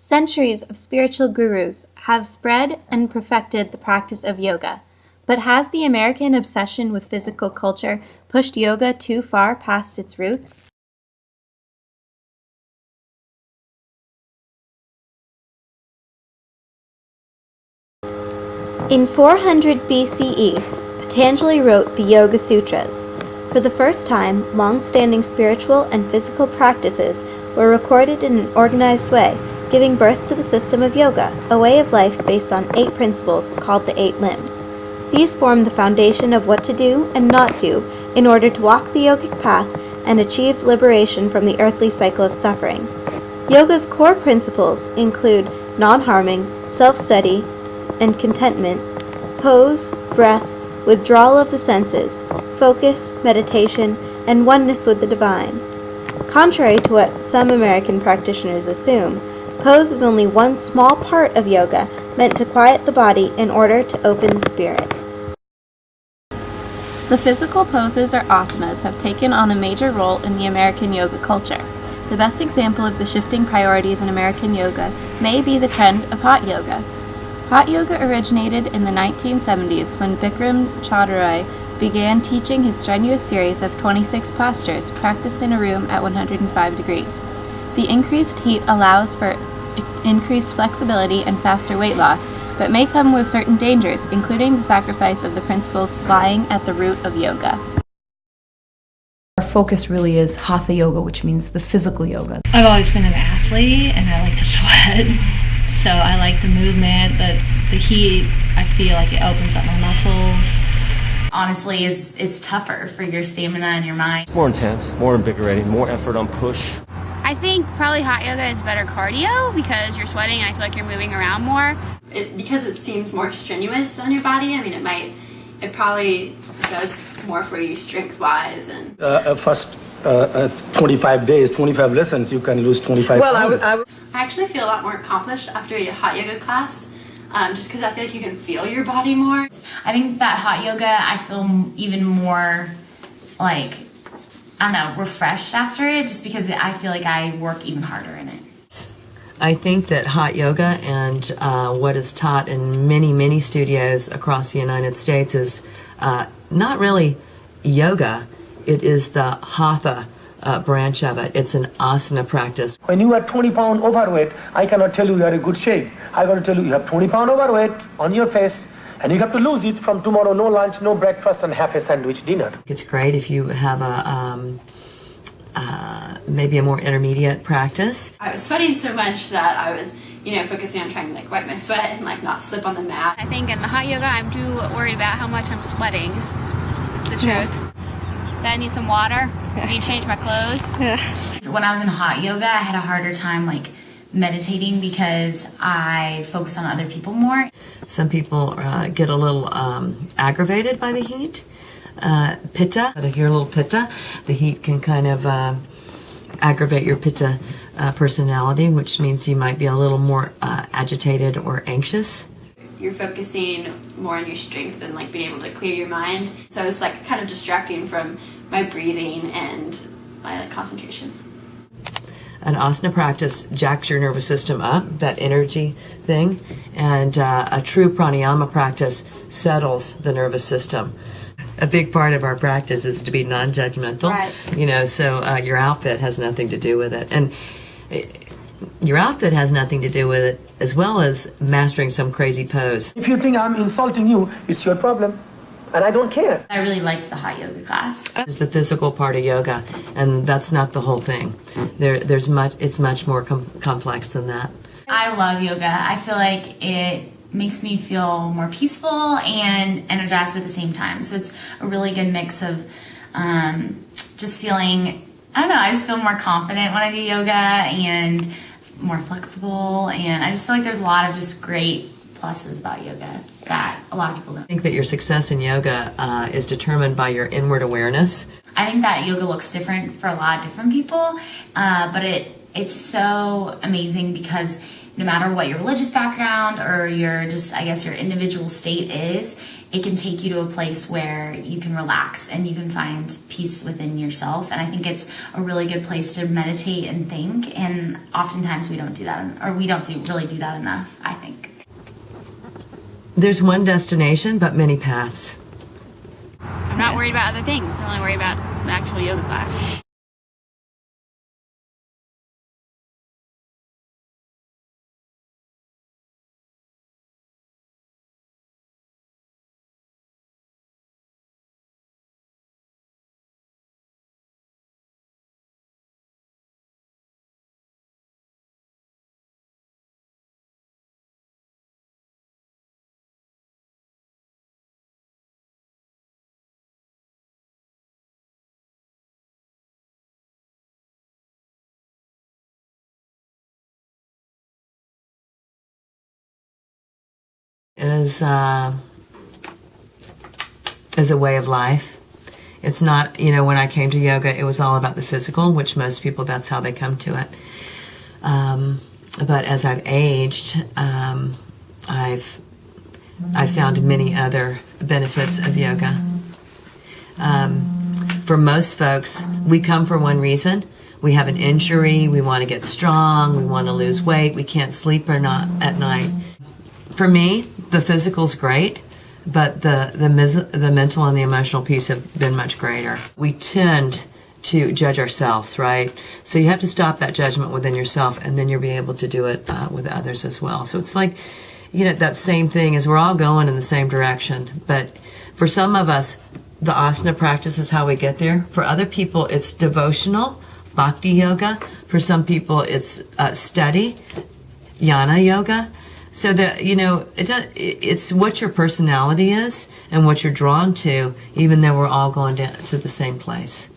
Centuries of spiritual gurus have spread and perfected the practice of yoga, but has the American obsession with physical culture pushed yoga too far past its roots? In 400 BCE, Patanjali wrote the Yoga Sutras. For the first time, long-standing spiritual and physical practices were recorded in an organized way, giving birth to the system of yoga, a way of life based on 8 principles called the 8 limbs. These form the foundation of what to do and not do in order to walk the yogic path and achieve liberation from the earthly cycle of suffering. Yoga's core principles include non-harming, self-study, and contentment, pose, breath, withdrawal of the senses, focus, meditation, and oneness with the divine. Contrary to what some American practitioners assume, pose is only one small part of yoga meant to quiet the body in order to open the spirit. The physical poses or asanas have taken on a major role in the American yoga culture. The best example of the shifting priorities in American yoga may be the trend of hot yoga. Hot yoga originated in the 1970s when Bikram Choudhury began teaching his strenuous series of 26 postures practiced in a room at 105 degrees. The increased heat allows for increased flexibility and faster weight loss, but may come with certain dangers, including the sacrifice of the principles lying at the root of yoga. Our focus really is Hatha Yoga, which means the physical yoga. I've always been an athlete and I like to sweat. So I like the movement, the heat. I feel like it opens up my muscles. Honestly, it's tougher for your stamina and your mind. It's more intense, more invigorating, more effort on push. I think probably hot yoga is better cardio because you're sweating and I feel like you're moving around more. Because it seems more strenuous on your body. I mean, it probably does more for you strength-wise. And first 25 days, 25 lessons, you can lose 25 pounds. I actually feel a lot more accomplished after a hot yoga class, just because I feel like you can feel your body more. I think that hot yoga, I feel even more like, I don't know, refreshed after it, just because I feel like I work even harder in it. I think that hot yoga and what is taught in many, many studios across the United States is not really yoga. It is the Hatha branch of it. It's an asana practice. When you are 20 pounds overweight, I cannot tell you are in good shape. I got to tell you have 20 pounds overweight on your face, and you have to lose it from tomorrow. No lunch, no breakfast, and half a sandwich dinner. It's great if you have maybe a more intermediate practice. I was sweating so much that I was, focusing on trying to wipe my sweat and not slip on the mat. I think in the hot yoga I'm too worried about how much I'm sweating. It's the truth. Then I need some water. I need to change my clothes. When I was in hot yoga, I had a harder time meditating because I focused on other people more. Some people get a little aggravated by the heat. Pitta, if you're a little pitta, the heat can kind of aggravate your pitta personality, which means you might be a little more agitated or anxious. You're focusing more on your strength and being able to clear your mind. So it's kind of distracting from my breathing and my concentration. An asana practice jacks your nervous system up, that energy thing, and a true pranayama practice settles the nervous system. A big part of our practice is to be non-judgmental. Right. So your outfit has nothing to do with it. And your outfit has nothing to do with it, as well as mastering some crazy pose. If you think I'm insulting you, it's your problem, and I don't care. I really liked the hot yoga class. It's the physical part of yoga, and that's not the whole thing. It's much more complex than that. I love yoga. I feel like it makes me feel more peaceful and energized at the same time. So it's a really good mix of just feeling, I just feel more confident when I do yoga and more flexible, and I just feel like there's a lot of just great pluses about yoga that a lot of people don't. I think that your success in yoga is determined by your inward awareness. I think that yoga looks different for a lot of different people, but it's so amazing because no matter what your religious background or your individual state is, it can take you to a place where you can relax and you can find peace within yourself. And I think it's a really good place to meditate and think. And oftentimes we don't do that, or we don't really do that enough, I think. There's one destination, but many paths. I'm not worried about other things. I'm only worried about the actual yoga class. Is a way of life. It's not, when I came to yoga, it was all about the physical, which most people, that's how they come to it. But as I've aged, I've found many other benefits of yoga. For most folks, we come for one reason. We have an injury, we want to get strong, we want to lose weight, we can't sleep or not at night. For me, the physical's great, but the mental and the emotional piece have been much greater. We tend to judge ourselves, right? So you have to stop that judgment within yourself, and then you'll be able to do it with others as well. So it's like, that same thing is we're all going in the same direction. But for some of us, the asana practice is how we get there. For other people, it's devotional, bhakti yoga. For some people, it's study, jnana yoga. So that, it's what your personality is and what you're drawn to, even though we're all going to the same place.